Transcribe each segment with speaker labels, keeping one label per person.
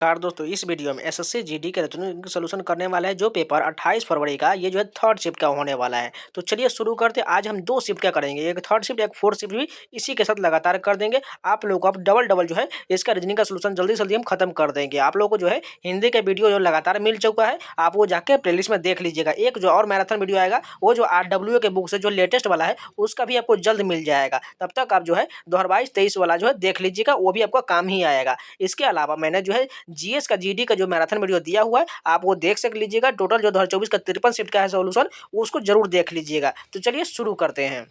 Speaker 1: नमस्कार दोस्तों, इस वीडियो में एसएससी जीडी के रिटर्निंग सॉल्यूशन करने वाला है जो पेपर 28 फरवरी का ये जो है थर्ड शिफ्ट का होने वाला है। तो चलिए शुरू करते हैं। आज हम 2 शिफ्ट का करेंगे, एक थर्ड शिफ्ट एक फोर्थ शिफ्ट भी इसी के साथ लगातार कर देंगे। आप लोगों को अब डबल जो है इसका रीजनिंग का सॉल्यूशन जल्दी से जल्दी हम खत्म कर देंगे। आप लोगों को जो है हिंदी का वीडियो जो लगातार मिल चुका है, आप वो जाके प्लेलिस्ट में देख लीजिएगा। एक जो और मैराथन वीडियो आएगा वो जो आरडब्ल्यूए के बुक से जो लेटेस्ट वाला है उसका भी आपको जल्द मिल जाएगा। तब तक आप जो है 2022-23 वाला जो है देख लीजिएगा, वो भी आपका काम ही आएगा। इसके अलावा मैंने जो है जीएस का जीडी का जो मैराथन वीडियो दिया हुआ है आप वो देख लीजिएगा। टोटल जो 2024 का 53 शिफ्ट का है सॉल्यूशन, उसको जरूर देख लीजिएगा। तो चलिए शुरू करते हैं।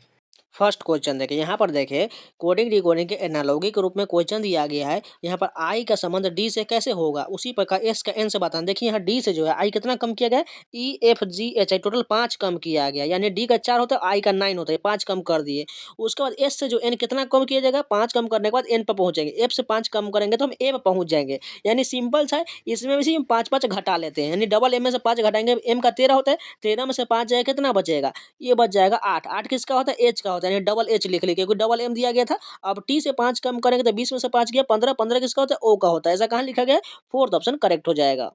Speaker 1: फर्स्ट क्वेश्चन देखिए, यहाँ पर देखिए कोडिंग डिकोडिंग के एनालॉगी के रूप में क्वेश्चन दिया गया है। यहाँ पर आई का संबंध डी से कैसे होगा, उसी प्रकार एस का एन से बताना। देखिए यहाँ डी से जो है आई कितना कम किया गया है, ई F ji H I total 5 कम किया गया, यानी डी का 4 होता है, आई का 9 होता है, 5 कम कर दिए। उसके बाद एस से जो एन कितना कम किया जाएगा, 5 कम करने के बाद एन पर पहुंचेंगे। एफ से 5 कम करेंगे तो हम ए पर पहुंच जाएंगे। यानी सिंपल सा है, इसमें भी 5 घटा लेते हैं, यानी डबल एम में से 5 घटाएंगे। एम का 13 होता है, 13 में से 5 जाएगा, कितना बचेगा, ये बच जाएगा 8। 8 किसका होता है, एच का होता है, यानी डबल एच लिख ली क्योंकि डबल एम दिया गया था। अब टी से 5 कम करेंगे तो 20 में से 5 गया 15। 15 किसका होता है, ओ का होता है। ऐसा कहाँ लिखा गया है, फोर्थ ऑप्शन करेक्ट हो जाएगा।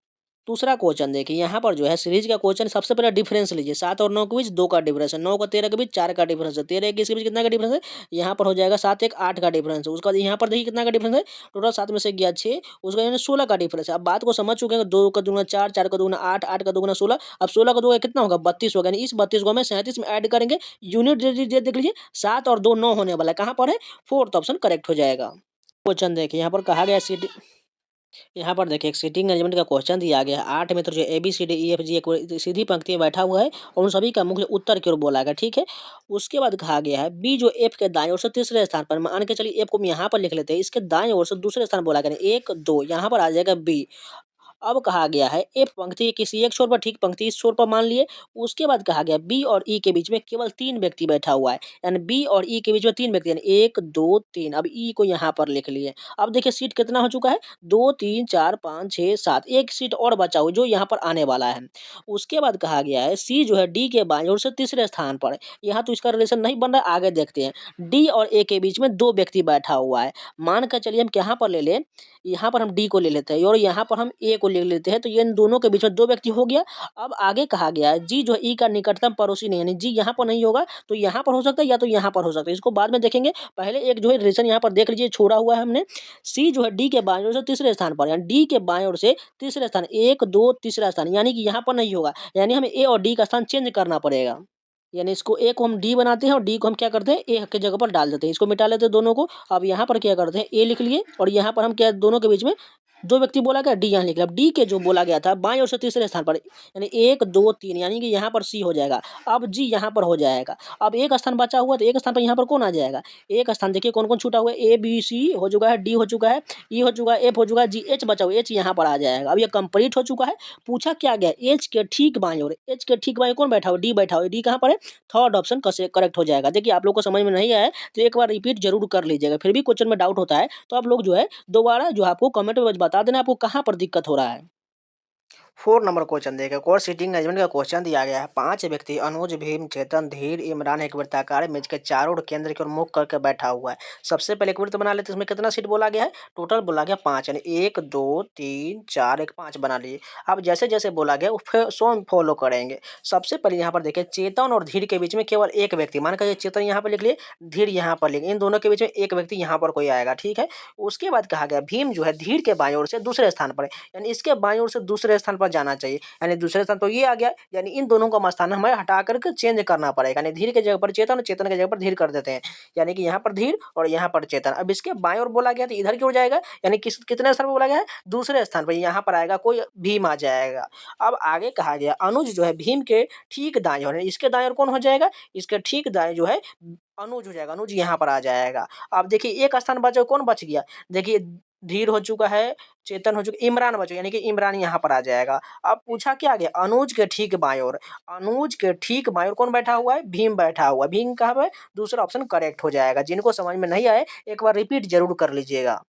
Speaker 1: दूसरा क्वेश्चन देखिए, यहाँ पर जो है सीरीज का क्वेश्चन। सबसे पहले डिफरेंस लीजिए, 7 और 9 के बीच 2 का डिफरेंस है, 9 का 13 के बीच 4 का डिफरेंस है, 13 21 के बीच कितना का डिफरेंस है, यहाँ पर हो जाएगा 7 1 8 का डिफरेंस है। उसके बाद यहाँ पर देखिए कितना का डिफरेंस है, टोटल 7 में से गया 6, उसका यानी 16 का डिफरेंस है। अब बात को समझ चुके हैं, 2 का दूना 4, 4 का दूना 8, 8 का दूना 16। अब 16 का दूना कितना होगा, 32 होगा। यानी इस 32 को हमें 37 में ऐड करेंगे। यूनिट देख लीजिए, 7 और 2 9 होने वाला है, कहाँ पर है, फोर्थ ऑप्शन करेक्ट हो जाएगा। क्वेश्चन देखिए, यहाँ पर कहा गया यहाँ पर देखिए एक सीटिंग अरेंजमेंट का क्वेश्चन दिया गया है। 8 में तो जो A B C D E F G एक सीधी पंक्ति में बैठा हुआ है और उन सभी का मुख्य उत्तर की ओर बोला गया, ठीक है। उसके बाद कहा गया है बी जो एफ के दाएं ओर से तीसरे स्थान पर, मान के चलिए एफ को हम यहाँ पर लिख लेते हैं, इसके दाएं ओर से दूसरे स्थान बोला गया 1 2, यहाँ पर आ जाएगा बी। अब कहा गया है एफ पंक्ति किसी एक छोर पर, ठीक पंक्ति इस छोर पर मान लिए। उसके बाद कहा गया बी और ई के बीच में केवल 3 व्यक्ति बैठा हुआ है, यानी बी और ई के बीच में 3 व्यक्ति, यानी 1 2 3। अब ई को यहाँ पर लिख लिए। अब देखिए सीट कितना हो चुका है, 2 3 4 5 6 7, एक सीट और बचा हुआ जो यहाँ पर आने वाला है। उसके बाद कहा गया है सी जो है डी के बाईं ओर से तीसरे स्थान पर है। यहाँ तो इसका रिलेशन नहीं बन रहा है, आगे देखते हैं। डी और ए के बीच में 2 व्यक्ति बैठा हुआ है। मान कर चलिए हम यहाँ पर ले लें, यहाँ पर हम डी को ले लेते हैं और यहाँ पर हम ए को ले लेते हैं, तो ये इन दोनों के बीच में 2 व्यक्ति हो गया। अब आगे कहा गया है जी जो ई का निकटतम पड़ोसी नहीं, यानी जी यहाँ पर नहीं होगा तो यहाँ पर हो सकता है या तो यहाँ पर हो सकता है, इसको बाद में देखेंगे। पहले एक जो है रिलेशन यहाँ पर देख लीजिए, छोड़ा हुआ है हमने। सी जो है डी के बाईं ओर से तीसरे स्थान पर, यानी डी के बाईं ओर से तीसरे स्थान, 1 2 तीसरा स्थान, यानी कि यहाँ पर नहीं होगा, यानी हमें ए और डी का स्थान चेंज करना पड़ेगा। यानी इसको ए को हम डी बनाते हैं और डी को हम क्या करते हैं, ए की जगह पर डाल देते हैं, इसको मिटा लेते हैं दोनों को। अब यहाँ पर क्या करते हैं, ए लिख लिए और यहाँ पर हम क्या, दोनों के बीच में 2 व्यक्ति बोला गया, डी यहाँ लिख लिया। अब डी के जो बोला गया था बाईं ओर से तीसरे स्थान पर, यानी 1 2 3, यानी कि यहाँ पर सी हो जाएगा। अब जी यहाँ पर हो जाएगा। अब एक स्थान बचा हुआ, तो एक स्थान पर यहाँ पर कौन आ जाएगा, एक स्थान देखिए कौन कौन छूटा हुआ है, ए बी सी हो चुका है, डी हो चुका है, ई हो चुका है, एफ हो चुका है, जी एच बचा हुआ, एच यहाँ पर आ जाएगा। अब ये कंप्लीट हो चुका है। पूछा क्या गया, एच के ठीक बाईं ओर, एच के ठीक बाईं कौन बैठा हुआ, डी बैठा हुआ, डी कहाँ पर है, थर्ड ऑप्शन करेक्ट हो जाएगा। देखिए आप लोग को समझ में नहीं आया है तो एक बार रिपीट जरूर कर लीजिएगा, फिर भी क्वेश्चन में डाउट होता है तो आप लोग जो है दोबारा जो आपको कमेंट में बता देना आपको कहाँ पर दिक्कत हो रहा है। 4 नंबर क्वेश्चन देखिए, कोर सीटिंग अरेंजमेंट का क्वेश्चन दिया गया है। 5 व्यक्ति अनुज भीम चेतन धीर इमरान एक वृत्ताकार मेज के चारों ओर केंद्र की ओर मुख करके बैठा हुआ है। सबसे पहले एक वृत्त बना लेते हैं, इसमें कितना सीट बोला गया है, टोटल बोला गया 5, यानी 1 2 3 4 1 5 बना लिए। अब जैसे जैसे बोला गया सो फॉलो करेंगे। सबसे पहले यहाँ पर देखिए चेतन और धीर के बीच में केवल एक व्यक्ति, मान कर चेतन यहाँ पर लिख लिए, धीर यहाँ पर लिख, इन दोनों के बीच में एक व्यक्ति यहाँ पर कोई आएगा, ठीक है। उसके बाद कहा गया भीम जो है धीर के बाईं ओर से दूसरे स्थान पर है, यानी इसके बाईं ओर से दूसरे स्थान पर जाना चाहिए, यानी दूसरे स्थान तो ये आ गया, यानी इन दोनों का स्थान हमें हटा करके चेंज करना पड़ेगा, यानी धीर के जगह पर चेतन और चेतन के जगह पर धीर कर देते हैं, यानी कि यहाँ पर धीर और यहाँ पर चेतन। अब इसके बाएं ओर बोला गया तो इधर की ओर जाएगा, यानी कितने स्थान पर बोला गया है, दूसरे स्थान पर, यहाँ पर आएगा कोई भीम आ जाएगा। अब आगे कहा गया अनुज जो है भीम के ठीक दाएं ओर, इसके दाएं ओर कौन हो जाएगा, इसके ठीक दाएं जो है अनुज हो जाएगा, अनुज यहाँ पर आ जाएगा। अब देखिए एक स्थान बचा, कौन बच गया, देखिए धीर हो चुका है, चेतन हो चुका, इमरान बचो, यानी कि इमरान यहाँ पर आ जाएगा। अब पूछा क्या गया, अनुज के ठीक बाईं ओर, अनुज के ठीक बाईं ओर कौन बैठा हुआ है, भीम बैठा हुआ है, भीम कहाँ पे, दूसरा ऑप्शन करेक्ट हो जाएगा। जिनको समझ में नहीं आए एक बार रिपीट जरूर कर लीजिएगा।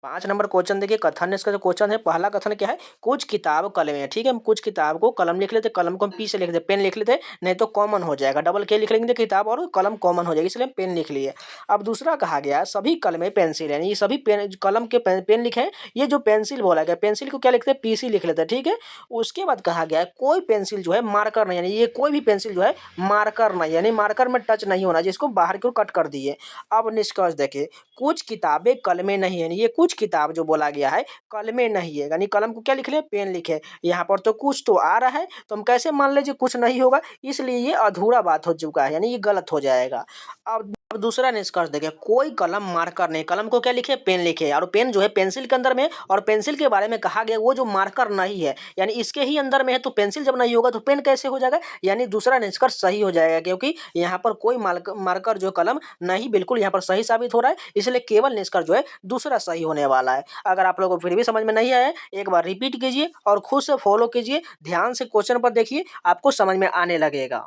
Speaker 1: 5 नंबर क्वेश्चन देखिए, कथन इसका जो क्वेश्चन है, पहला कथन क्या है, कुछ किताब कलमें, ठीक है, हम कुछ किताब को कलम लिख लेते, कलम को हम पी से लिख देते, पेन लिख लेते, नहीं तो कॉमन हो जाएगा, डबल के लिख लेंगे तो किताब और कलम कॉमन हो जाएगी, इसलिए हम पेन लिख लिए। अब दूसरा कहा गया सभी कलमें पेंसिल, यानी ये सभी पेन कलम के पेन लिखे हैं, ये जो पेंसिल बोला गया, पेंसिल को क्या लिखते हैं, पीसी लिख लेते हैं, ठीक है। उसके बाद कहा गया है कोई पेंसिल जो है मार्कर नहीं, यानी ये कोई भी पेंसिल जो है मार्कर नहीं, यानी मार्कर में टच नहीं होना, जिसको बाहर की ओर कट कर दिए। अब निष्कर्ष देखिए, कुछ किताबें कलमें नहीं है, ये कुछ किताब जो बोला गया है कलमें नहीं है, यानी कलम को क्या लिख ले, पेन लिखे। यहाँ पर तो कुछ तो आ रहा है, तो हम कैसे मान लीजिए कुछ नहीं होगा, इसलिए ये अधूरा बात हो चुका है, यानी ये गलत हो जाएगा। अब दूसरा निष्कर्ष देखिए, कोई कलम मार्कर नहीं, कलम को क्या लिखे, पेन लिखे, और पेन जो है पेंसिल के अंदर में, और पेंसिल के बारे में कहा गया वो जो मार्कर नहीं है, यानी इसके ही अंदर में है, तो पेंसिल जब नहीं होगा तो पेन कैसे हो जाएगा, यानी दूसरा निष्कर्ष सही हो जाएगा, क्योंकि यहाँ पर कोई मार्कर जो कलम नहीं, बिल्कुल यहाँ पर सही साबित हो रहा है, इसलिए केवल निष्कर्ष जो है दूसरा सही होने वाला है। अगर आप लोगों को फिर भी समझ में नहीं आया है, एक बार रिपीट कीजिए और खुद से फॉलो कीजिए, ध्यान से क्वेश्चन पर देखिए, आपको समझ में आने लगेगा।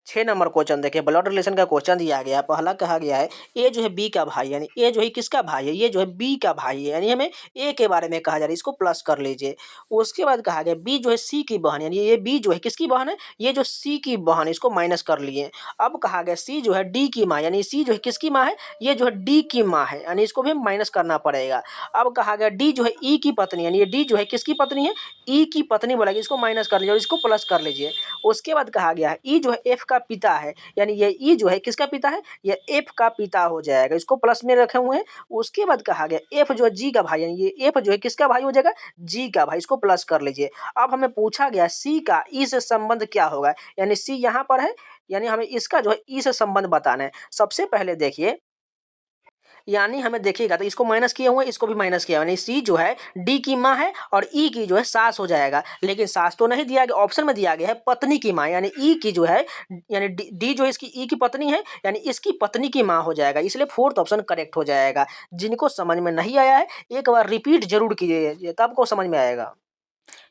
Speaker 1: 6 नंबर क्वेश्चन देखिए, ब्लड रिलेशन का क्वेश्चन दिया गया है। पहला कहा गया है ए जो है बी का भाई, यानी ए जो है किसका भाई है, ये जो है बी का भाई है, यानी हमें ए के बारे में कहा जा रहा है, इसको प्लस कर लीजिए। उसके बाद कहा गया बी जो है सी की बहन, यानी ये बी जो है किसकी बहन है, ये जो सी की बहन है, इसको माइनस कर लिए। अब कहा गया सी जो है डी की माँ, यानी सी जो है किसकी माँ है, ये जो है डी की माँ है, यानी इसको भी माइनस करना पड़ेगा। अब कहा गया डी जो है ई की पत्नी, यानी ये डी जो है किसकी पत्नी है, ई की पत्नी बोलेगी, इसको माइनस कर लीजिए और इसको प्लस कर लीजिए। उसके बाद कहा गया है ई जो है एफ का पिता है, यानी ये ई जो है किसका पिता है, ये एफ का पिता हो जाएगा, इसको प्लस में रखे हुए हैं। उसके बाद कहा गया एफ जो है जी का भाई, यानी ये एफ जो है किसका भाई हो जाएगा, जी का भाई, इसको प्लस कर लीजिए। अब हमें पूछा गया सी का ई से संबंध क्या होगा, यानी सी यहाँ पर है, यानी हमें इसका जो है ई से संबंध बताना है। सबसे पहले देखिए, यानी हमें देखिएगा तो इसको माइनस किए हुए, इसको भी माइनस किया, यानी सी जो है डी की माँ है और ई की जो है सास हो जाएगा, लेकिन सास तो नहीं दिया गया, ऑप्शन में दिया गया है पत्नी की माँ, यानी ई की जो है, यानी डी जो इसकी ई की पत्नी है, यानी इसकी पत्नी की माँ हो जाएगा, इसलिए फोर्थ ऑप्शन करेक्ट हो जाएगा। जिनको समझ में नहीं आया है एक बार रिपीट जरूर कीजिए, तब को समझ में आएगा।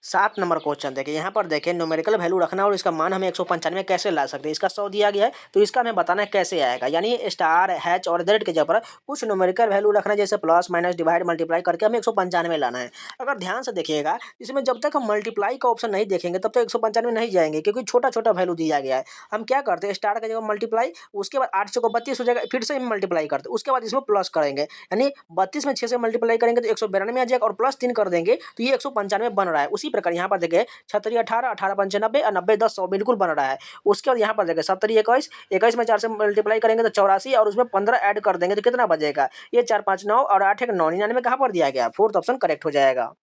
Speaker 1: 7 नंबर क्वेश्चन देखिए, यहाँ पर देखिए न्यूमेरिकल वैल्यू रखना और इसका मान हमें 195 कैसे ला सकते हैं, इसका 100 दिया गया है, तो इसका हमें बताना है कैसे आएगा, यानी स्टार हैच और जेड के जगह पर कुछ न्यूमेरिकल वैल्यू रखना है, जैसे प्लस माइनस डिवाइड मल्टीप्लाई करके हमें 195 लाना है। अगर ध्यान से देखिएगा, इसमें जब तक हम मल्टीप्लाई का ऑप्शन नहीं देखेंगे तब तक 195 नहीं जाएंगे, क्योंकि छोटा छोटा वैल्यू दिया गया है। हम क्या करते हैं, स्टार का जगह मल्टीप्लाई, उसके बाद 8 से को 32 हो जाएगा, फिर से हम मल्टीप्लाई करते हैं, उसके बाद इसमें प्लस करेंगे, यानी 32 में 6 से मल्टीप्लाई करेंगे तो 192 आ जाएगा, और प्लस 3 कर देंगे तो ये 195 बन रहा है। उसी प्रकार यहाँ पर देखिए 36 18 18 पंचे 90 और 90 10 100 बिल्कुल बन रहा है। उसके बाद यहाँ पर देखिए 70 21 21 में 4 से मल्टीप्लाई करेंगे तो 84, और उसमें 15 ऐड कर देंगे तो कितना बचेगा, ये 4 5 9 और 8 1 9, 99 कहाँ पर दिया गया, फोर्थ ऑप्शन करेक्ट हो जाएगा।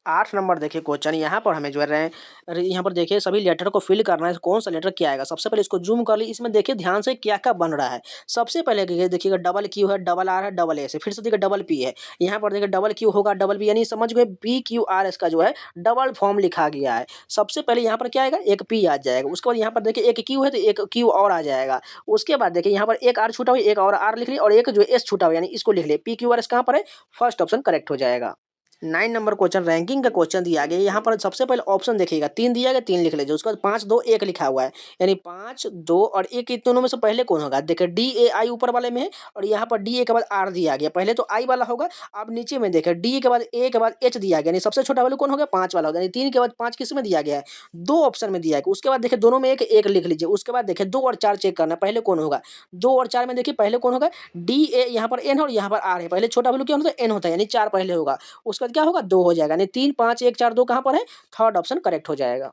Speaker 1: 8 नंबर देखिए क्वेश्चन, यहाँ पर हमें जो है यहाँ पर देखिए सभी लेटर को फिल करना है, कौन सा लेटर क्या आएगा। सबसे पहले इसको जूम कर ली, इसमें देखिए ध्यान से क्या क्या बन रहा है। सबसे पहले देखिएगा डबल क्यू है, डबल आर है, डबल एस है, फिर से देखिए डबल पी है, यहाँ पर देखिए डबल क्यू होगा, डबल पी, यानी समझ गए पी क्यू आर एस का जो है डबल फॉर्म लिखा गया है। सबसे पहले यहाँ पर क्या आएगा, एक पी आ जाएगा, उसके बाद यहाँ पर देखिए एक क्यू है तो एक क्यू और आ जाएगा। उसके बाद देखिए यहाँ पर एक आर छूटा हुआ, एक और आर लिख ली, और एक जो एस छूटा हुआ, यानी इसको लिख ले, पी क्यू आर एस कहाँ पर है, फर्स्ट ऑप्शन करेक्ट हो जाएगा। 9 नंबर क्वेश्चन रैंकिंग का क्वेश्चन दिया गया, यहाँ पर सबसे पहले ऑप्शन देखिएगा, 3 दिया गया, 3 लिख लीजिए, उसके बाद 5 2 1 लिखा हुआ है, यानी 5 2 और 1 इन दोनों में से पहले कौन होगा, देखिए डी ए आई ऊपर वाले में है, और यहाँ पर डी ए के बाद आर दिया गया, पहले तो आई वाला होगा। अब नीचे में देखिए डी के बाद ए के बाद एच दिया गया, यानी सबसे छोटा वैल्यू कौन हो गया, 5 वाला होगा, यानी 3 के बाद 5 किस में दिया गया है, 2 ऑप्शन में दिया गया। उसके बाद देखिए दोनों में एक एक लिख लीजिए, उसके बाद देखिए 2 और 4 चेक करना, पहले कौन होगा, 2 और 4 में देखिए पहले कौन होगा, डी ए, यहाँ पर एन है और यहाँ पर आर है, पहले छोटा वैल्यू क्या होता है, एन होता है, यानी 4 पहले होगा, उसके बाद क्या होगा, 2 हो जाएगा, यानी 3 5 1 4 2 कहाँ पर है, थर्ड ऑप्शन करेक्ट हो जाएगा।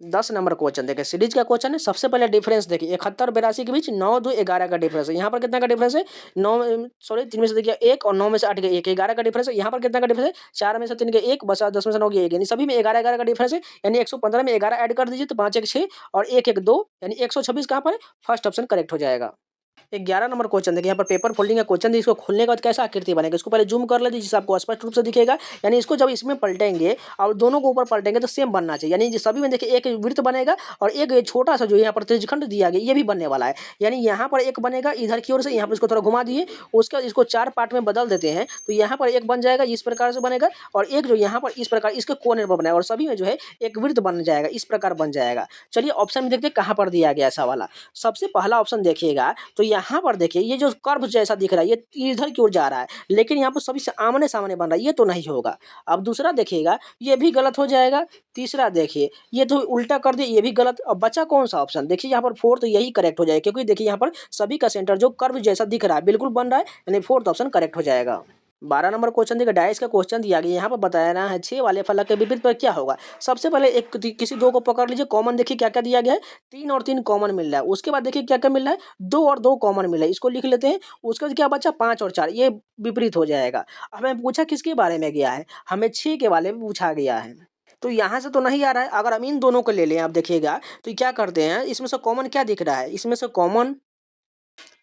Speaker 1: 10 नंबर क्वेश्चन देखिए, सीरीज का क्वेश्चन है। सबसे पहले डिफरेंस देखिए, 71 82 के बीच 9 2 11 का डिफरेंस है। यहाँ पर कितना का डिफरेंस है, 9 सॉरी 3 में से देखिए 1 और 9 में से 8 के 1, 11 का डिफरेंस है। यहाँ पर कितना का डिफरेंस है, 4 में से 3 के 1 बचा, 10 में से 9 के 1, यानी सभी में 11 11 का डिफरेंस है, यानी 115 में 11 ऐड कर दीजिए तो 5 1 6 और 1 1 2, यानी 126 कहाँ पर है, फर्स्ट ऑप्शन करेक्ट हो जाएगा। 11 नंबर क्वेश्चन देखिए, यहाँ पर पेपर फोल्डिंग का क्वेश्चन है। इसको खोलने के बाद कैसा आकृति बनेगा, इसको पहले जूम कर लेते जिससे आपको स्पष्ट रूप से दिखेगा, यानी इसको जब इसमें पलटेंगे और दोनों को ऊपर पलटेंगे तो सेम बनना चाहिए, यानी सभी में देखिए एक वृत्त बनेगा और एक छोटा सा जो यहाँ पर त्रिज्यखंड दिया गया ये भी बनने वाला है, यानी यहाँ पर एक बनेगा इधर की ओर से, यहाँ पर इसको थोड़ा घुमा दिए, उसके बाद इसको 4 पार्ट में बदल देते हैं तो यहाँ पर एक बन जाएगा इस प्रकार से बनेगा, और एक जो यहाँ पर इस प्रकार इसके कोने पर बनाएगा, और सभी में जो है एक वृत्त बन जाएगा, इस प्रकार बन जाएगा। चलिए ऑप्शन में देखते हैं कहाँ पर दिया गया ऐसा वाला। सबसे पहला ऑप्शन देखिएगा तो यहाँ पर देखिए ये जो कर्व जैसा दिख रहा है ये इधर की ओर जा रहा है, लेकिन यहाँ पर सभी से आमने-सामने बन रहा है, ये तो नहीं होगा। अब दूसरा देखिएगा ये भी गलत हो जाएगा। तीसरा देखिए ये तो उल्टा कर दिए, ये भी गलत। अब बचा कौन-सा ऑप्शन? देखिए यहाँ पर फोर्थ यही करेक्ट हो जाएगा, क्योंकि देखिए यहाँ पर सभी का सेंटर जो कर्व जैसा दिख रहा है बिल्कुल बन रहा है, यानी फोर्थ ऑप्शन करेक्ट हो जाएगा। 12 नंबर क्वेश्चन देखिए, डाइस का क्वेश्चन दिया गया, यहाँ पर बताना है 6 वाले फलक के विपरीत पर क्या होगा। सबसे पहले एक किसी दो को पकड़ लीजिए, कॉमन देखिए क्या-क्या दिया गया है, 3 और 3 कॉमन मिल रहा है। उसके बाद देखिए क्या-क्या मिल रहा है, 2 और 2 कॉमन मिल रहा है, इसको लिख लेते हैं। उसके बाद क्या बचा 5 और 4, ये विपरीत हो जाएगा। हमें पूछा किसके बारे में गया है, हमें 6 के बारे में पूछा गया है। तो यहाँ से तो नहीं आ रहा है, अगर हम इन दोनों को ले लें आप देखिएगा, तो क्या करते हैं, इसमें से कॉमन क्या दिख रहा है,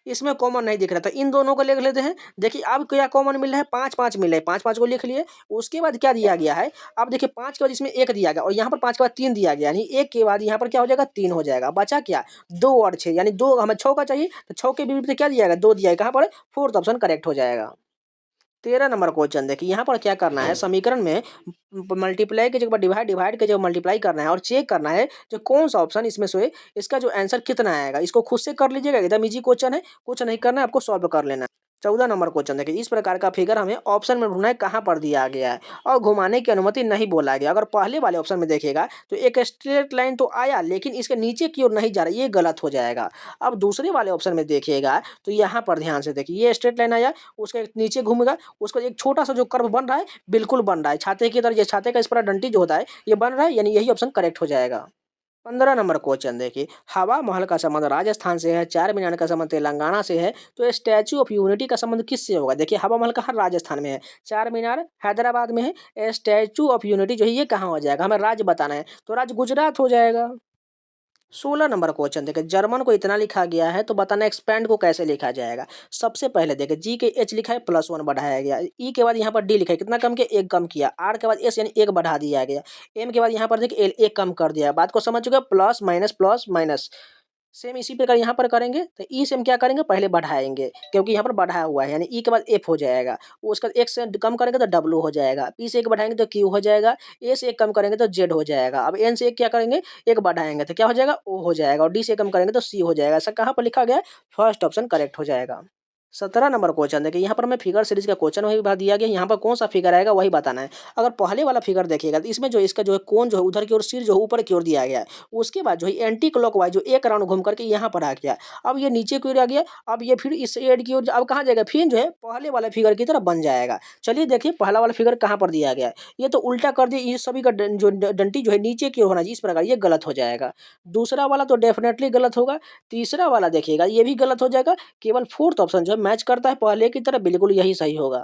Speaker 1: इसमें कॉमन नहीं दिख रहा था, इन दोनों को लिख लेते हैं। देखिए अब क्या कॉमन मिल रहा है, 5-5 मिल रहा है, 5-5 को लिख लिए। उसके बाद क्या दिया गया है, अब देखिए 5 के बाद इसमें 1 दिया गया और यहाँ पर 5 के बाद 3 दिया गया, यानी 1 के बाद यहाँ पर क्या हो जाएगा 3 हो जाएगा। बचा क्या 2 और 6, यानी 2 हमें 6 का चाहिए, तो 6 के विपरीत क्या दिया गया 2 दिया है, कहाँ पर फोर्थ ऑप्शन करेक्ट हो जाएगा। 13 नंबर क्वेश्चन देखिए, यहाँ पर क्या करना है, समीकरण में मल्टीप्लाई की जगह डिवाइड, डिवाइड की जगह मल्टीप्लाई करना है और चेक करना है जो कौन सा ऑप्शन इसमें से इसका जो आंसर कितना आएगा। इसको खुद से कर लीजिएगा, एकदम इजी क्वेश्चन है, कुछ नहीं करना है आपको, सॉल्व कर लेना है। 14 नंबर क्वेश्चन देखिए, इस प्रकार का फिगर हमें ऑप्शन में ढूंढना है कहाँ पर दिया गया है और घुमाने की अनुमति नहीं बोला गया। अगर पहले वाले ऑप्शन में देखिएगा तो एक स्ट्रेट लाइन तो आया, लेकिन इसके नीचे की ओर नहीं जा रहा, ये गलत हो जाएगा। अब दूसरे वाले ऑप्शन में देखिएगा तो यहाँ पर ध्यान से देखिए, ये स्ट्रेट लाइन आया, उसके नीचे घूमेगा, उसका एक छोटा सा जो कर्व बन रहा है बिल्कुल बन रहा है छाते की तरह, ये छाते का इस पर डंटी जो होता है ये बन रहा है, यानी यही ऑप्शन करेक्ट हो जाएगा। 15 नंबर क्वेश्चन देखिए, हवा महल का संबंध राजस्थान से है, चार मीनार का संबंध तेलंगाना से है, तो स्टैच्यू ऑफ यूनिटी का संबंध किससे होगा। देखिए हवा महल कहाँ राजस्थान में है, चार मीनार हैदराबाद में है, स्टैच्यू ऑफ यूनिटी जो है ये कहाँ हो जाएगा, हमें राज्य बताना है, तो राज्य गुजरात हो जाएगा। 16 नंबर क्वेश्चन देखिए, जर्मन को इतना लिखा गया है तो बताना एक्सपेंड को कैसे लिखा जाएगा। सबसे पहले देखिए जी के एच लिखा है +1 बढ़ाया गया, ई के बाद यहाँ पर डी लिखा है, कितना कम किया 1 कम किया, आर के बाद एस यानी 1 बढ़ा दिया गया, एम के बाद यहाँ पर देखिए एल 1 कम कर दिया। बात को समझ चुके, प्लस माइनस सेम इसी प्रकार यहाँ पर करेंगे, तो ई से हम क्या करेंगे पहले बढ़ाएंगे, क्योंकि यहाँ पर बढ़ाया हुआ है, यानी ई के बाद एफ हो जाएगा। उसका एक से कम करेंगे तो डब्लू हो जाएगा, पी से एक बढ़ाएंगे तो क्यू हो जाएगा, ए से एक कम करेंगे तो जेड हो जाएगा। अब एन से एक क्या करेंगे एक बढ़ाएंगे तो क्या हो जाएगा ओ हो जाएगा, और डी से कम करेंगे तो सी हो जाएगा। ऐसा कहाँ पर लिखा गया है, फर्स्ट ऑप्शन करेक्ट हो जाएगा। 17 नंबर क्वेश्चन देखिए, यहाँ पर हमें फिगर सीरीज का क्वेश्चन वही बात दिया गया, यहाँ पर कौन सा फिगर आएगा वही बताना है। अगर पहले वाला फिगर देखिएगा तो इसमें जो इसका जो है कोण जो है उधर की ओर, सिर जो है ऊपर की ओर दिया गया है। उसके बाद जो है एंटी क्लॉकवाइज जो एक राउंड घूम करके यहाँ पर आ गया, अब ये नीचे की ओर आ गया, अब ये फिर इस एड की ओर अब कहाँ जाएगा, फिर जो है पहले वाले फिगर की तरफ बन जाएगा। चलिए देखिए पहला वाला फिगर कहाँ पर दिया गया है, ये तो उल्टा कर दिया, ये सभी का जो डंटी जो है नीचे की ओर होना चाहिए, इस प्रकार ये गलत हो जाएगा। दूसरा वाला तो डेफिनेटली गलत होगा। तीसरा वाला देखिएगा ये भी गलत हो जाएगा, केवल फोर्थ ऑप्शन जो है मैच करता है पहले की तरह, बिल्कुल यही सही होगा।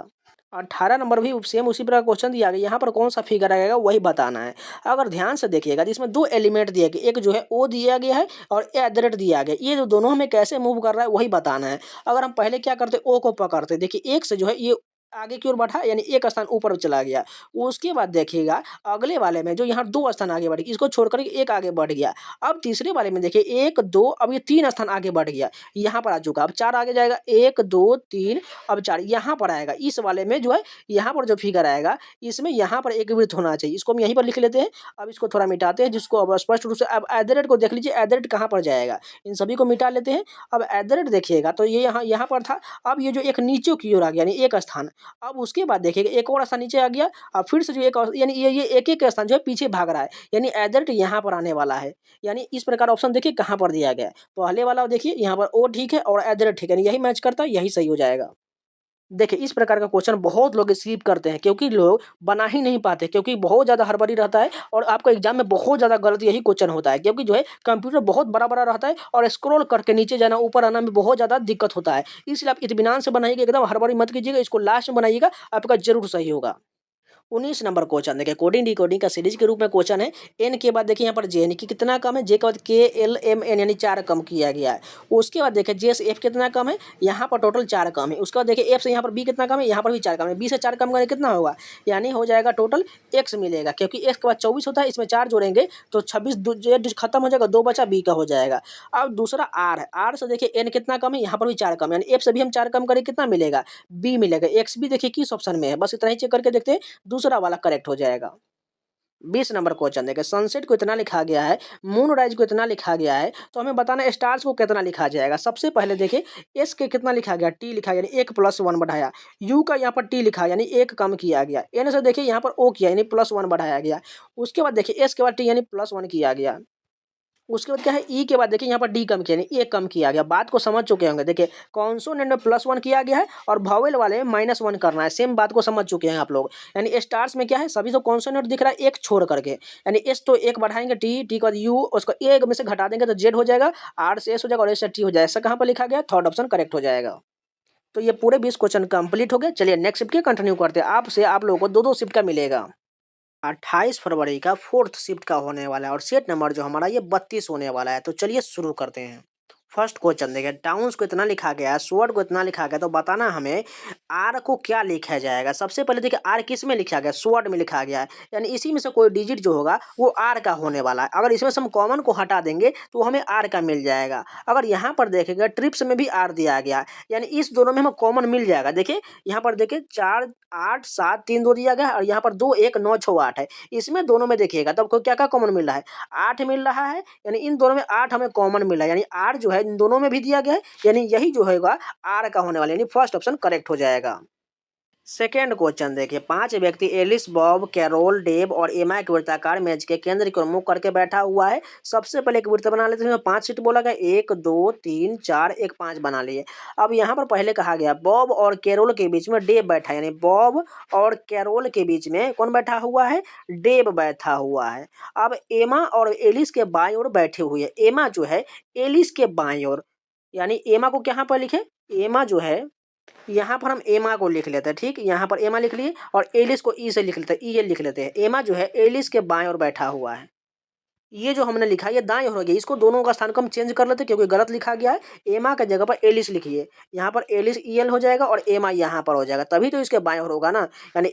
Speaker 1: 18 नंबर भी सेम उसी प्रकार क्वेश्चन दिया गया, यहाँ पर कौन सा फिगर आएगा वही बताना है। अगर ध्यान से देखिएगा तो इसमें दो एलिमेंट दिए गए, एक जो है ओ दिया गया है और @ दिया गया, ये जो दोनों हमें कैसे मूव कर रहा है वही बताना है। अगर हम पहले क्या करते ओ को पकड़ते, देखिए एक से जो है ये आगे की ओर बढ़ा, यानी एक स्थान ऊपर चला गया। उसके बाद देखिएगा अगले वाले में जो यहाँ 2 स्थान आगे बढ़ गया, इसको छोड़ कर एक आगे बढ़ गया। अब तीसरे वाले में देखिए 1 2, अब ये 3 स्थान आगे बढ़ गया, यहाँ पर आ चुका, अब 4 आगे जाएगा, 1 2 3, अब 4 यहाँ पर आएगा। इस वाले में जो है यहाँ पर जो फिगर आएगा इसमें यहाँ पर एक वृत्त होना चाहिए, इसको हम यहीं पर लिख लेते हैं। अब इसको थोड़ा मिटाते हैं, जिसको अब स्पष्ट रूप से, अब @ को देख लीजिए, @ कहाँ पर जाएगा, इन सभी को मिटा लेते हैं। अब @ देखिएगा तो ये यहाँ पर था, अब ये जो एक नीचे की ओर आ गया, यानी एक स्थान। अब उसके बाद देखिएगा एक और स्थान नीचे आ गया, अब फिर से जो एक और, यानी ये एक-एक स्थान जो है पीछे भाग रहा है, यानी @ यहाँ पर आने वाला है। यानी इस प्रकार ऑप्शन देखिए कहाँ पर दिया गया है। पहले वाला देखिए यहाँ पर ओ ठीक है और @ ठीक है, यानी यही मैच करता है, यही सही हो जाएगा। देखिए इस प्रकार का क्वेश्चन बहुत लोग स्किप करते हैं, क्योंकि लोग बना ही नहीं पाते, क्योंकि बहुत ज़्यादा हड़बड़ी रहता है और आपको एग्जाम में बहुत ज़्यादा गलत यही क्वेश्चन होता है, क्योंकि जो है कंप्यूटर बहुत बड़ा-बड़ा रहता है और स्क्रॉल करके नीचे जाना ऊपर आना में बहुत ज़्यादा दिक्कत होता है। इसलिए आप इत्मीनान से बनाइएगा, एकदम हड़बड़ी मत कीजिएगा, इसको लास्ट में बनाइएगा, आपका ज़रूर सही होगा। 19 नंबर क्वेश्चन देखिए, कोडिंग डिकोडिंग का सीरीज के रूप में क्वेश्चन है। एन के बाद देखिए यहाँ पर जे यानी कि कितना कम है, जे के बाद के एल एम एन यानी 4 कम किया गया है। उसके बाद देखिए जे से एफ कितना कम है, यहाँ पर टोटल 4 कम है। उसके बाद देखिए एफ से यहाँ पर बी कितना कम है, यहाँ पर भी 4 कम है। बी से 4 कम करें कितना होगा, यानी हो जाएगा टोटल एक्स मिलेगा, क्योंकि एक्स के बाद 24 होता है, इसमें 4 जोड़ेंगे तो 26 जे खत्म हो जाएगा, 2 बचा बी का हो जाएगा। अब दूसरा आर है, आर से देखिए एन कितना कम है, यहाँ पर भी 4 कम है, यानी एफ से भी हम 4 कम करें कितना मिलेगा, बी मिलेगा। एक्स भी देखिए किस ऑप्शन में है, बस इतना ही चेक करके देखते हैं, दूसरा वाला करेक्ट हो जाएगा। 20 नंबर क्वेश्चन देखिए, सनसेट को इतना लिखा गया है, मून राइज को इतना लिखा गया है, तो हमें बताना है स्टार्स को कितना लिखा जाएगा। सबसे पहले देखिए एस के कितना लिखा गया, टी लिखा यानी 1 + 1 बढ़ाया, यू का यहाँ पर टी लिखा यानी 1 कम किया गया, एन से देखिए यहाँ पर ओ किया यानी +1 बढ़ाया गया। उसके बाद देखिए एस के बाद टी यानी +1 किया गया। उसके बाद क्या है ई के बाद देखिए यहाँ पर डी कम किया यानी ए कम किया गया। बात को समझ चुके होंगे। देखिए कॉन्सोनेंट में +1 किया गया है और वावेल वाले में -1 करना है। सेम बात को समझ चुके हैं आप लोग। यानी स्टार्स में क्या है, सभी तो कॉन्सोनेंट दिख रहा है एक छोड़ करके, यानी एस तो एक बढ़ाएंगे, टी टी के बाद यू, उसको ए में से घटा देंगे तो जेड हो जाएगा, आर से एस हो जाएगा और एस से टी हो जाएगा। ऐसा कहाँ पर लिखा गया, थर्ड ऑप्शन करेक्ट हो जाएगा। तो ये पूरे 20 क्वेश्चन कंप्लीट हो गए। चलिए नेक्स्ट शिफ्ट के कंटिन्यू करते हैं। आपसे आप लोगों को दो दो शिफ्ट का मिलेगा। 28 फरवरी का 4th शिफ्ट का होने वाला है और सेट नंबर जो हमारा ये 32 होने वाला है। तो चलिए शुरू करते हैं। फर्स्ट क्वेश्चन देखिए, टाउन्स को इतना लिखा गया है, स्वॉर्ड को इतना लिखा गया, तो बताना हमें आर को क्या लिखा जाएगा। सबसे पहले देखिए आर किस में लिखा गया, स्वॉर्ड में लिखा गया है, यानी इसी में से कोई डिजिट जो होगा वो आर का होने वाला है। अगर इसमें से हम कॉमन को हटा देंगे तो हमें आर का मिल जाएगा। अगर यहाँ पर देखेगा ट्रिप्स में भी आर दिया गया है, यानी इस दोनों में हमें कॉमन मिल जाएगा। देखिए यहाँ पर देखिए 4 8 7 3 2 दिया गया है और यहाँ पर 2 1 9 6 8 है। इसमें दोनों में देखिएगा तो आपको क्या क्या कॉमन मिल रहा है, 8 मिल रहा है, यानी इन दोनों में 8 हमें कॉमन मिला है, यानी आर जो है इन दोनों में भी दिया गया है, यानी यही जो होगा आर का होने वाला, यानी फर्स्ट ऑप्शन करेक्ट हो जाएगा। सेकेंड क्वेश्चन देखिए, 5 व्यक्ति एलिस, बॉब, कैरोल, डेव और एमा एक वृत्ताकार मेज के केंद्र की ओर मुख करके बैठा हुआ है। सबसे पहले एक वृत्त बना लेते हैं। 5 सीट बोला गया, 1 2 3 4 1 5 बना लिए। अब यहाँ पर पहले कहा गया बॉब और कैरोल के बीच में डेव बैठा है, यानी बॉब और कैरोल के बीच में कौन बैठा हुआ है, डेव बैठा हुआ है। अब एमा और एलिस के बाईं ओर बैठे हुए है। एमा जो है एलिस के बाईं ओर, यानी एमा को कहाँ पर लिखे, एमा जो है यहाँ पर हम एमा को लिख लेते हैं। ठीक, यहाँ पर एमा लिख लिए और एलिस को ई से लिख लेते हैं, ई ये लिख लेते हैं। एमा जो है एलिस के बाएं ओर बैठा हुआ है। ये जो हमने लिखा है ये दाएं ओर हो गया। इसको दोनों का स्थान को हम चेंज कर लेते हैं क्योंकि गलत लिखा गया है। एमा के जगह पर एलिस लिखिए, यहाँ पर एलिस ई एल हो जाएगा और एमा यहाँ पर हो जाएगा, तभी तो इसके बाएं ओर होगा ना, यानी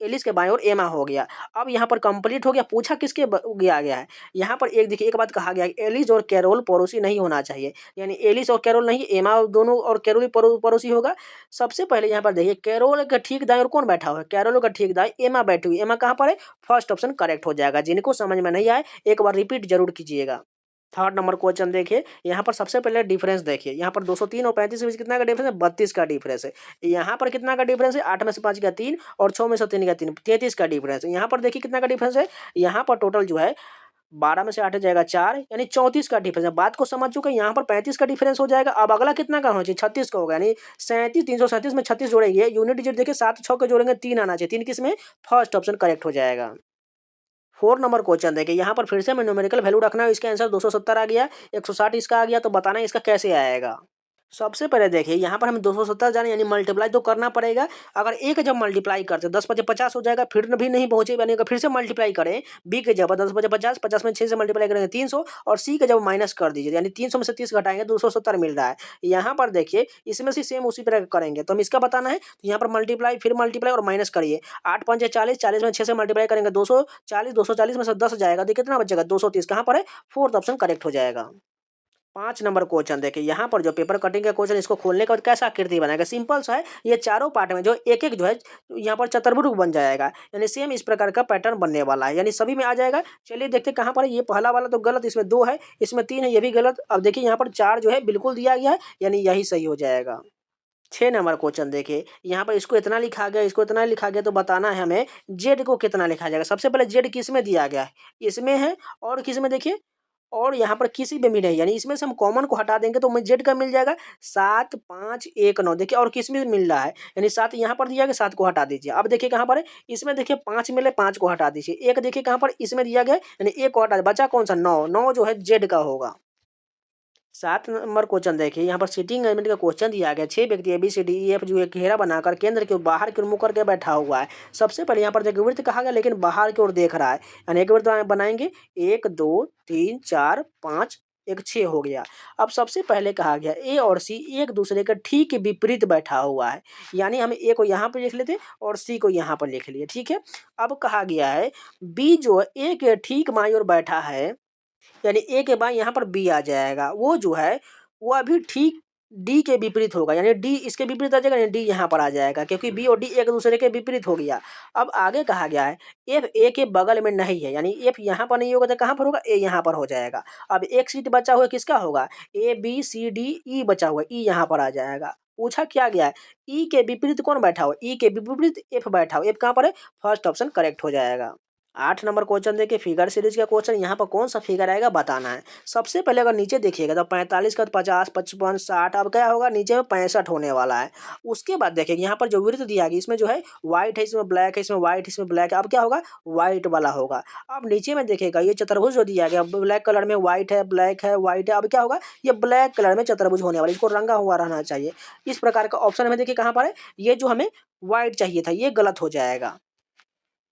Speaker 1: एलिस के बाएं ओर एमा हो गया। अब यहाँ पर कंप्लीट हो गया। पूछा किसके गया गया है, यहाँ पर एक देखिए एक बात कहा गया है, एलिस और कैरोल पड़ोसी नहीं होना चाहिए, यानी एलिस और कैरोल नहीं, एमा दोनों और कैरोल ही पड़ोसी होगा। सबसे पहले यहाँ पर देखिए कैरोल का ठीक दाएं ओर कौन बैठा हुआ है, कैरोल का ठीक दाएं एमा बैठी हुई। एमा कहाँ पर है, फर्स्ट ऑप्शन करेक्ट हो जाएगा। जिनको समझ में नहीं आए एक बार रिपीट जरूर कीजिएगा। थर्ड नंबर क्वेश्चन देखिए, यहाँ पर सबसे पहले डिफरेंस देखिए, यहाँ पर 203 और 35 के बीच कितना का डिफरेंस है, 32 का डिफरेंस है। यहाँ पर कितना का डिफरेंस है, 8 में से 5 का 3 और 6 में से 3 का 3, 33 का डिफरेंस है। यहाँ पर देखिए कितना का डिफरेंस है, यहाँ पर टोटल जो है 12 में से 8 जाएगा 4, यानी 34 का डिफरेंस है। बात को समझ चुके हैं। यहाँ पर 35 का डिफरेंस हो जाएगा। अब अगला कितना का होना चाहिए, 36 का होगा, यानी 37 337 में 36 जोड़ेंगे, यूनिट डिजिट देखिए 7 6 के जोड़ेंगे 3 आना चाहिए, 3 किस में, फर्स्ट ऑप्शन करेक्ट हो जाएगा। 4 नंबर क्वेश्चन देखिए, यहाँ पर फिर से हमें न्यूमेरिकल वैल्यू रखना है। इसका आंसर 270 आ गया, 160 इसका आ गया, तो बताना है इसका कैसे आएगा। सबसे पहले देखिए यहाँ पर हमें 270 जाने यानी मल्टीप्लाई तो करना पड़ेगा। अगर एक जब मल्टीप्लाई करते 10 बजे 50 हो जाएगा, फिर भी नहीं पहुंचे, यानी अगर फिर से मल्टीप्लाई करें बी के जब 10 बजे 50, 50 में 6 से मल्टीप्लाई करेंगे 300 और सी के जब माइनस कर दीजिए, यानी 300 में से 30 घटाएंगे 270 मिल रहा है। यहाँ पर देखिए इसमें से सेम उसी तरह करेंगे, तो हम इसका बताना है, तो यहाँ पर मल्टीप्लाई फिर मल्टीप्लाई और माइनस करिए। 8 5 40, 40 में 6 से मल्टीप्लाई करेंगे 240, 240 में से 10 जाएगा, देखिए कितना बचेगा 230, कहाँ पर है, फोर्थ ऑप्शन करेक्ट हो जाएगा। 5 नंबर क्वेश्चन देखिए, यहाँ पर जो पेपर कटिंग का क्वेश्चन, इसको खोलने के बाद कैसा आकृति बनाएगा, सिंपल सा है। ये चारों पार्ट में जो एक एक जो है यहाँ पर चतुर्भुज बन जाएगा, यानी सेम इस प्रकार का पैटर्न बनने वाला है, यानी सभी में आ जाएगा। चलिए देखते हैं कहाँ पर है। ये पहला वाला तो गलत, इसमें 2 है, इसमें 3 है, ये भी गलत। अब देखिए यहाँ पर 4 जो है बिल्कुल दिया गया है, यानी यही सही हो जाएगा। 6 नंबर क्वेश्चन देखिए, यहाँ पर इसको इतना लिखा गया, इसको इतना लिखा गया, तो बताना है हमें जेड को कितना लिखा जाएगा। सबसे पहले जेड किस में दिया गया है, इसमें है, और किस में देखिए, और यहाँ पर किसी में भी नहीं, यानी इसमें से हम कॉमन को हटा देंगे तो हमें जेड का मिल जाएगा 7 5 1 9। देखिए और किस में मिल रहा है, यानी 7 यहाँ पर दिया गया, 7 को हटा दीजिए। अब देखिए कहाँ पर है, इसमें देखिए 5 मिले, 5 को हटा दीजिए। एक देखिए कहाँ पर इसमें दिया गया, यानी 1 को हटा, बचा कौन सा, 9, 9 जो है जेड का होगा। 7 नंबर क्वेश्चन देखिए, यहाँ पर सीटिंग अरेंजमेंट का क्वेश्चन दिया गया। 6 व्यक्ति A B C D E F जो है घेरा बनाकर केंद्र के बाहर की ओर मुँह करके बैठा हुआ है। सबसे पहले यहाँ पर देखिए वृत्त कहा गया, लेकिन बाहर की ओर देख रहा है, यानी एक वृत्त बनाएंगे, 1 2 3 4 5 एक 6 हो गया। अब सबसे पहले कहा गया ए और सी एक दूसरे के ठीक विपरीत बैठा हुआ है, यानी हम ए को यहाँ पर लिख लेते और सी को यहाँ पर लिख लिए, ठीक है। अब कहा गया है बी जो ए के ठीक बाईं ओर बैठा है, यानी ए के बाद यहाँ पर बी आ जाएगा, वो जो है वो अभी ठीक डी के विपरीत होगा, यानी डी इसके विपरीत आ जाएगा, यानी डी यहाँ पर आ जाएगा, क्योंकि बी और डी एक दूसरे के विपरीत हो गया। अब आगे कहा गया है एफ ए के बगल में नहीं है, यानी एफ यहाँ पर नहीं होगा तो कहाँ पर होगा, ए यहाँ पर हो जाएगा। अब एक सीट बचा हुआ किसका होगा, ए बी सी डी ई बचा हुआ, ई यहाँ पर आ जाएगा। पूछा क्या गया है, ई के विपरीत कौन बैठा हुआ, ई के विपरीत एफ बैठा हुआ, एफ कहाँ पर है, फर्स्ट ऑप्शन करेक्ट हो जाएगा। 8 नंबर क्वेश्चन देखिए, फिगर सीरीज का क्वेश्चन, यहाँ पर कौन सा फिगर आएगा बताना है। सबसे पहले अगर नीचे देखिएगा तो 45 का 50 55 60, अब क्या होगा नीचे में 65 होने वाला है। उसके बाद देखिए यहाँ पर जो वृत्त दिया गया इसमें जो है व्हाइट है, इसमें ब्लैक है, इसमें व्हाइट है, इसमें ब्लैक है, अब क्या होगा व्हाइट वाला होगा। अब नीचे में देखिएगा ये चतुर्भुज जो दिया गया ब्लैक कलर में, व्हाइट है ब्लैक है व्हाइट है, अब क्या होगा ये ब्लैक कलर में चतुर्भुज होने वाला, इसको रंगा हुआ रहना चाहिए। इस प्रकार का ऑप्शन हमें देखिए कहाँ पर है, ये जो हमें व्हाइट चाहिए था ये गलत हो जाएगा,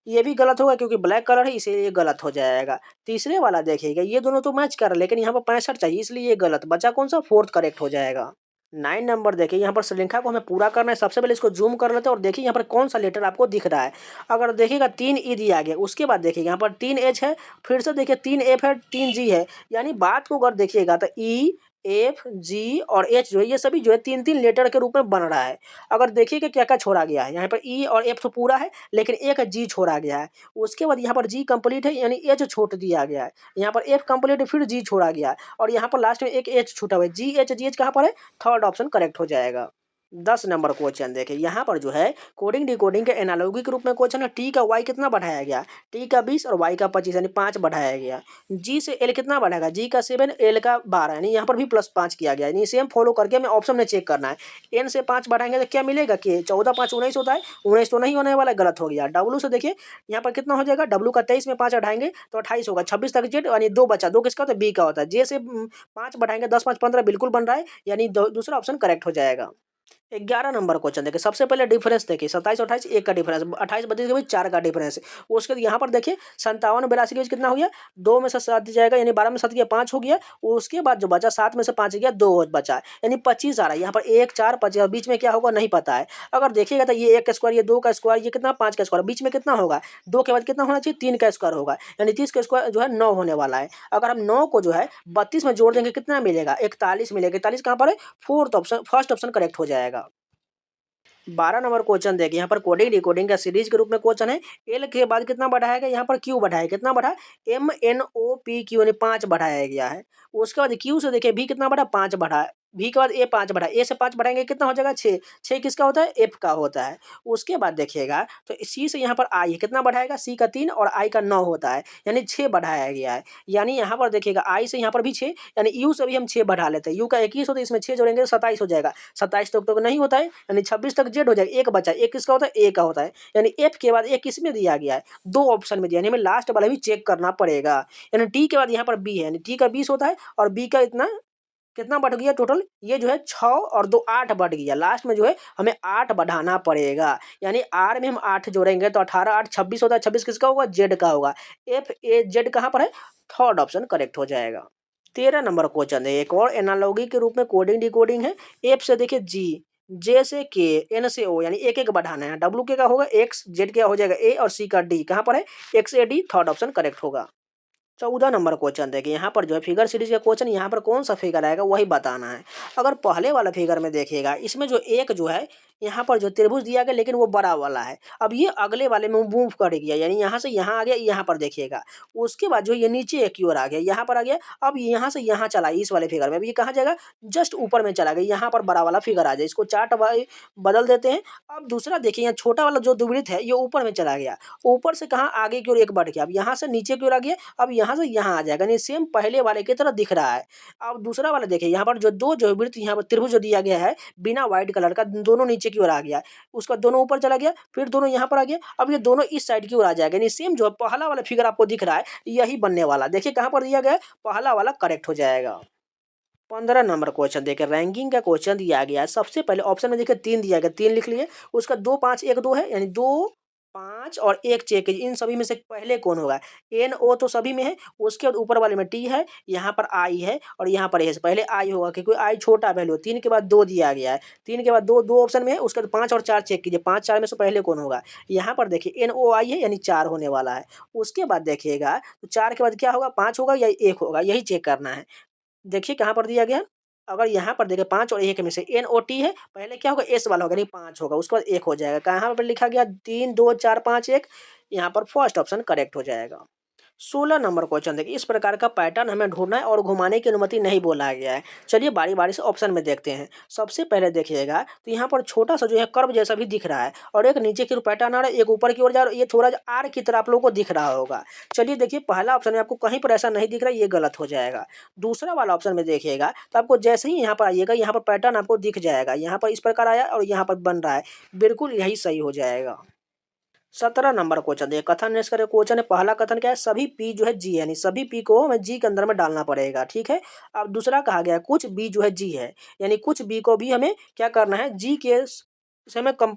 Speaker 1: ये भी गलत होगा क्योंकि ब्लैक कलर है इसीलिए ये गलत हो जाएगा। तीसरे वाला देखिएगा ये दोनों तो मैच कर रहे हैं, लेकिन यहाँ पर 65 चाहिए इसलिए ये गलत बचा, कौन सा फोर्थ करेक्ट हो जाएगा। 9 नंबर देखिए, यहाँ पर श्रृंखला को हमें पूरा करना है। सबसे पहले इसको जूम कर लेते हैं और देखिए यहाँ पर कौन सा लेटर आपको दिख रहा है। अगर देखिएगा 3 ई दिया गया, उसके बाद देखिए यहाँ पर 3 एच है, फिर से देखिए 3 एफ है 3 जी है, यानी बात को अगर देखिएगा तो ई एफ जी और एच जो है ये सभी जो है 3-3 लेटर के रूप में बन रहा है। अगर देखिएगा क्या क्या छोड़ा गया है, यहाँ पर ई और एफ तो पूरा है लेकिन एक जी छोड़ा गया है। उसके बाद यहाँ पर जी कंप्लीट है यानी एच छोड़ दिया गया है, यहाँ पर एफ कंप्लीट है फिर जी छोड़ा गया है, और यहाँ पर लास्ट में एक एच छूटा हुआ है, जी एच कहाँ पर है, थर्ड ऑप्शन करेक्ट हो जाएगा। 10 नंबर क्वेश्चन देखिए, यहाँ पर जो है कोडिंग डिकोडिंग के एनालॉगी के रूप में क्वेश्चन है। टी का वाई कितना बढ़ाया गया, टी का 20 और वाई का 25 यानी 5 बढ़ाया गया। जी से एल कितना बढ़ाएगा, जी का 7 एल का 12 यानी यहाँ पर भी +5 किया गया, यानी सेम फॉलो करके हमें ऑप्शन में चेक करना है। एन से 5 बढ़ाएंगे तो क्या मिलेगा कि 14 5 19 होता है, 19 तो नहीं होने वाला, गलत हो गया। डब्लू से देखिए यहाँ पर कितना हो जाएगा, डब्लू का 23 में 5 बढ़ाएंगे तो 28 होगा, 26 तक जेड यानी 2 बचा, 2 किसका होता है बी का होता है। जे से 5 बढ़ाएंगे 10 5 15 बिल्कुल बन रहा है, यानी दूसरा ऑप्शन करेक्ट हो जाएगा। 11 नंबर क्वेश्चन देखिए, सबसे पहले डिफरेंस देखिए 27 28 1 का डिफरेंस, 28 32 के बीच 4 का डिफरेंस। उसके बाद यहाँ पर देखिए 57 82 के बीच कितना हो गया, 2 में से 7 जाएगा यानी 12 में 7 गया 5 हो गया। उसके बाद जो बचा 7 में से 5 गया 2 बचा यानी 25 आ रहा है। यहाँ पर 1 4 25 बीच में क्या होगा नहीं पता है। अगर देखिएगा तो ये 1 का स्क्वायर, ये 2 का स्क्वायर, ये कितना 5 का स्क्वायर, बीच में कितना होगा 2 के बाद कितना होना चाहिए 3 का स्क्वायर होगा, यानी 30 का स्क्वायर जो है 9 होने वाला है। अगर हम 9 को जो है 32 में जोड़ देंगे कितना मिलेगा 41 मिलेगा। 41 कहाँ पर है, fourth option first option correct हो जाएगा। 12 नंबर क्वेश्चन देखिए, यहाँ पर कोडिंग डिकोडिंग का सीरीज के रूप में क्वेश्चन है। एल के बाद कितना बढ़ाया गया, यहाँ पर क्यू बढ़ाया, कितना बढ़ा M N O P Q यानी 5 बढ़ाया गया है। उसके बाद क्यू से देखिए भी कितना बढ़ा 5 बढ़ा, भी के बाद ए 5 बढ़ा, ए से 5 बढ़ाएंगे कितना हो जाएगा 6, 6 किसका होता है एफ का होता है। उसके बाद देखिएगा तो सी से यहाँ पर आई कितना बढ़ाएगा, सी का 3 और आई का 9 होता है यानी 6 बढ़ाया गया है। यानी यहाँ पर देखिएगा आई से यहाँ पर भी 6 यानी यू से भी हम 6 बढ़ा लेते हैं। यू का 21 होता है, इसमें 6 जोड़ेंगे 27 हो जाएगा, 27 तक तो नहीं होता है यानी 26 तक जेड हो जाएगा। एक बचा, एक किसका होता है ए का होता है, यानी एफ के बाद एक किस में दिया गया है, 2 ऑप्शन में दिया, यानी हमें लास्ट वाला भी चेक करना पड़ेगा। यानी टी के बाद यहाँ पर बी है, यानी टी का 20 होता है और बी का इतना कितना बढ़ गया टोटल, ये जो है 6 और 2 8 बढ़ गया। लास्ट में जो है हमें 8 बढ़ाना पड़ेगा, यानी आर में हम 8 जोड़ेंगे तो 18 8 26 होता है। 26 किसका होगा, जेड का होगा। एफ ए जेड कहाँ पर है, थर्ड ऑप्शन करेक्ट हो जाएगा। 13 नंबर क्वेश्चन है, एक और एनालॉगी के रूप में कोडिंग डिकोडिंग है। एफ से देखिए जी, जे से के, एन से ओ यानी एक एक बढ़ाना है। डब्ल्यू के का होगा एक्स, जेड का हो जाएगा ए और सी का डी, कहाँ पर है x A D, third option correct होगा। 14 नंबर क्वेश्चन देखिए, यहाँ पर जो है फिगर सीरीज का क्वेश्चन, यहाँ पर कौन सा फिगर आएगा वही बताना है। अगर पहले वाला फिगर में देखिएगा इसमें जो एक जो है यहाँ पर जो त्रिभुज दिया गया लेकिन वो बड़ा वाला है, अब ये अगले वाले में मूव कर गया यानी यहाँ से यहाँ आ गया, यहाँ पर देखिएगा। उसके बाद जो ये नीचे एक की ओर आ गया, यहाँ पर आ गया, अब यहाँ से यहाँ चला इस वाले फिगर में, अब ये कहाँ जाएगा जस्ट ऊपर में चला गया, यहाँ पर बड़ा वाला फिगर आ जाए। इसको चार्ट बदल देते हैं। अब दूसरा देखिए यहाँ छोटा वाला जो द्विवृत्त है ये ऊपर में चला गया, ऊपर से कहाँ आगे की ओर एक बढ़ गया, अब यहाँ से नीचे की ओर आ गया, अब यहाँ से यहाँ आ जाएगा, नहीं सेम पहले वाले की तरह दिख रहा है। अब दूसरा वाला देखिए यहाँ पर जो दो जो वृत्त यहाँ पर त्रिभुज जो दिया गया है बिना व्हाइट कलर का, दोनों नीचे की ओर आ गया, उसका दोनों ऊपर चला गया, फिर दोनों यहाँ पर आ गया, अब ये दोनों इस साइड की ओर आ जाएगा, नहीं सेम जो पहला वाला फिगर आपको दिख रहा है यही बनने वाला। देखिए कहाँ पर दिया गया, पहला वाला करेक्ट हो जाएगा। 15 नंबर क्वेश्चन देखिए, रैंकिंग का क्वेश्चन दिया गया है। सबसे पहले ऑप्शन में देखिए 3 दिया गया, 3 लिख लिए। उसका 2 5 1 2 है, यानी 2 5 और 1 चेक कीजिए, इन सभी में से पहले कौन होगा। एन ओ तो सभी में है, उसके बाद ऊपर वाले में टी है, यहाँ पर आई है और यहाँ पर ए है। पहले आई होगा क्योंकि आई छोटा वैल्यू, 3 के बाद 2 दिया गया है, 3 के बाद दो ऑप्शन में है। उसके बाद 5 और 4 चेक कीजिए, 5 4 में से पहले कौन होगा। यहाँ पर देखिए एन ओ आई है यानी 4 होने वाला है। उसके बाद देखिएगा तो 4 के बाद क्या होगा, 5 होगा या 1 होगा, यही चेक करना है। देखिए कहाँ पर दिया गया, अगर यहाँ पर देखें 5 और 1 में से NOT है, पहले क्या होगा S वाला होगा, यानी 5 होगा, उसके बाद 1 हो जाएगा। कहाँ पर लिखा गया 3 2 4 5 1, यहाँ पर फर्स्ट ऑप्शन करेक्ट हो जाएगा। 16 नंबर क्वेश्चन देखिए, इस प्रकार का पैटर्न हमें ढूंढना है और घुमाने की अनुमति नहीं बोला गया है। चलिए बारी बारी से ऑप्शन में देखते हैं। सबसे पहले देखिएगा तो यहाँ पर छोटा सा जो है कर्व जैसा भी दिख रहा है, और एक नीचे की ओर पैटर्न आ रहा है, एक ऊपर की ओर जा रहा है, ये थोड़ा आर की तरह आप लोगों को दिख रहा होगा। चलिए देखिए, पहला ऑप्शन में आपको कहीं पर ऐसा नहीं दिख रहा है, ये गलत हो जाएगा। दूसरा वाला ऑप्शन में देखिएगा तो आपको जैसे ही यहाँ पर आइएगा, यहाँ पर पैटर्न आपको दिख जाएगा, यहाँ पर इस प्रकार आया और यहाँ पर बन रहा है, बिल्कुल यही सही हो जाएगा। 17 नंबर क्वेश्चन देखिए, कथन नेक्स्ट करे क्वेश्चन है। पहला कथन क्या है, सभी पी जो है जी, यानी सभी पी को हमें जी के अंदर में डालना पड़ेगा, ठीक है। अब दूसरा कहा गया है कुछ बी जो है जी है, यानी कुछ बी को भी हमें क्या करना है, जी के से हमें कम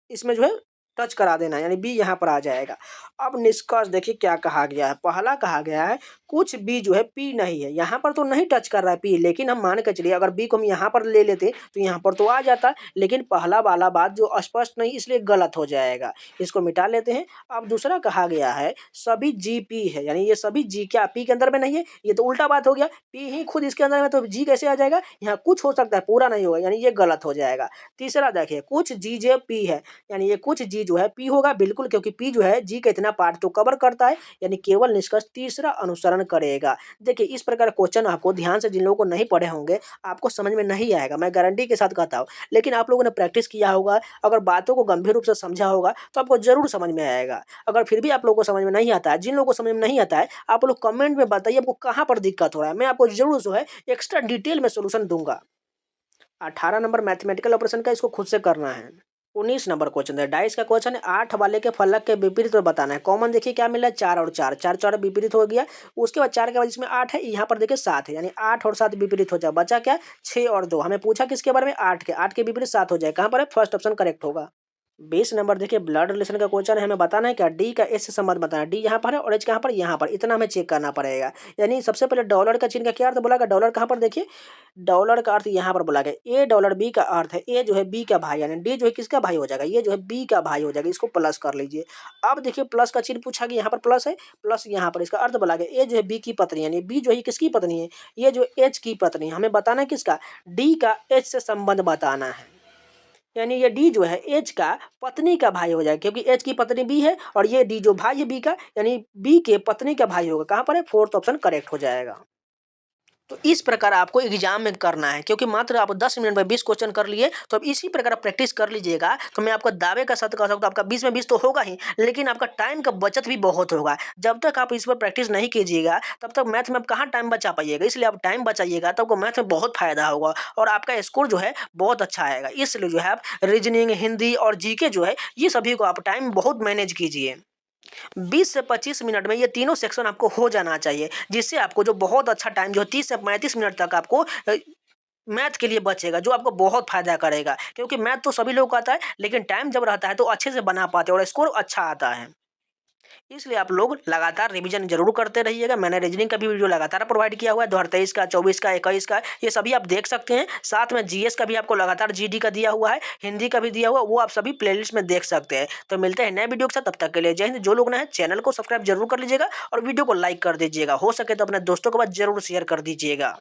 Speaker 1: इसमें जो है टच करा देना है, यानी बी यहाँ पर आ जाएगा। अब निष्कर्ष देखिए क्या कहा गया है। पहला कहा गया है कुछ बी जो है पी नहीं है, यहाँ पर तो नहीं टच कर रहा है पी, लेकिन हम मान के चलिए अगर बी को हम यहाँ पर ले लेते तो यहाँ पर तो आ जाता, लेकिन पहला वाला बात जो स्पष्ट नहीं, इसलिए गलत हो जाएगा, इसको मिटा लेते हैं। अब दूसरा कहा गया है सभी जी पी है, यानी ये सभी जी क्या पी के अंदर में नहीं है, ये तो उल्टा बात हो गया, पी ही खुद इसके अंदर में, तो जी कैसे आ जाएगा, यहाँ कुछ हो सकता है पूरा नहीं होगा, यानी ये गलत हो जाएगा। तीसरा देखिए कुछ जी जे पी है, यानी ये कुछ जी जो है पी होगा बिल्कुल, क्योंकि पी जो है जी का इतना पार्ट तो कवर करता है, यानी केवल निष्कर्ष तीसरा अनुसरण करेगा। देखिए इस प्रकार क्वेश्चन आपको ध्यान से, जिन लोगों को नहीं पढ़े होंगे आपको समझ में नहीं आएगा, मैं गारंटी के साथ कहता हूँ, लेकिन आप लोगों ने प्रैक्टिस किया होगा, अगर बातों को गंभीर रूप से समझा होगा तो आपको जरूर समझ में आएगा। अगर फिर भी आप लोगों को समझ में नहीं आता है, जिन लोगों को समझ में नहीं आता है, आप लोग कमेंट में बताइए आपको कहाँ पर दिक्कत हो रहा है, मैं आपको जरूर जो है एक्स्ट्रा डिटेल में सोल्यूशन दूंगा। 18 नंबर मैथमेटिकल ऑपरेशन का, इसको खुद से करना है। 19 नंबर क्वेश्चन है, डाइस का क्वेश्चन है, 8 वाले के फलक के विपरीत बताना है। कॉमन देखिए क्या मिला है, 4 और 4, 4 4 विपरीत हो गया। उसके बाद 4 के बाद इसमें 8 है, यहाँ पर देखिए 7 है, यानी 8 और 7 विपरीत हो जाए, बचा क्या 6 और 2। हमें पूछा किसके बारे में, 8 के विपरीत 7 हो जाए, कहाँ पर है, फर्स्ट ऑप्शन करेक्ट होगा। 20 नंबर देखिए, ब्लड रिलेशन का क्वेश्चन है, हमें बताना है क्या, डी का एच से संबंध बताना है। डी यहाँ पर है और एच कहाँ पर, यहाँ पर, इतना हमें चेक करना पड़ेगा। यानी सबसे पहले डॉलर का चिन्ह का क्या अर्थ बोला गया, डॉलर कहाँ पर देखिए, डॉलर का अर्थ यहाँ पर बोला गया, ए डॉलर बी का अर्थ है, ए जो है बी का भाई, यानी डी जो है किसका भाई हो जाएगा, ये जो है बी का भाई हो जाएगा, इसको प्लस कर लीजिए। अब देखिए प्लस का चिन्ह पूछा गया, यहाँ पर प्लस है, प्लस यहाँ पर, इसका अर्थ बोला गया ए जो है बी की पत्नी, यानी बी जो है किसकी पत्नी है, ये जो एच की पत्नी है। हमें बताना है किसका, डी का एच से संबंध बताना है, यानी ये डी जो है एच का पत्नी का भाई हो जाएगा, क्योंकि एच की पत्नी बी है और ये डी जो भाई है बी का, यानी बी के पत्नी का भाई होगा, कहाँ पर है, फोर्थ ऑप्शन करेक्ट हो जाएगा। तो इस प्रकार आपको एग्जाम में करना है, क्योंकि मात्र आप 10 मिनट में 20 क्वेश्चन कर लिए, तो अब इसी प्रकार प्रैक्टिस कर लीजिएगा, तो मैं आपको दावे का साथ कह सकता हूँ आपका 20 में 20 तो होगा ही, लेकिन आपका टाइम का बचत भी बहुत होगा। जब तक आप इस पर प्रैक्टिस नहीं कीजिएगा तब तक मैथ में आप कहाँ टाइम बचा पाइएगा, इसलिए आप टाइम बचाइएगा, तब आपको मैथ में बहुत फायदा होगा और आपका स्कोर जो है बहुत अच्छा आएगा। इसलिए जो है आप रीजनिंग, हिंदी और जीके जो है ये सभी को आप टाइम बहुत मैनेज कीजिए। 20 से 25 मिनट में ये तीनों सेक्शन आपको हो जाना चाहिए, जिससे आपको जो बहुत अच्छा टाइम जो 30 से 35 मिनट तक आपको मैथ के लिए बचेगा, जो आपको बहुत फायदा करेगा। क्योंकि मैथ तो सभी लोग को आता है, लेकिन टाइम जब रहता है तो अच्छे से बना पाते हैं और स्कोर अच्छा आता है। इसलिए आप लोग लगातार रिवीजन जरूर करते रहिएगा। मैंने रीजनिंग का भी वीडियो लगातार प्रोवाइड किया हुआ है, 2023 का, 24 का, 21 का, ये सभी आप देख सकते हैं। साथ में जीएस का भी आपको लगातार जीडी का दिया हुआ है, हिंदी का भी दिया हुआ, वो आप सभी प्लेलिस्ट में देख सकते हैं। तो मिलते हैं नए वीडियो के साथ, तब तक के लिए जय हिंद। जो लोग नए हैं चैनल को सब्सक्राइब जरूर कर लीजिएगा और वीडियो को लाइक कर दीजिएगा, हो सके तो अपने दोस्तों के पास जरूर शेयर कर दीजिएगा।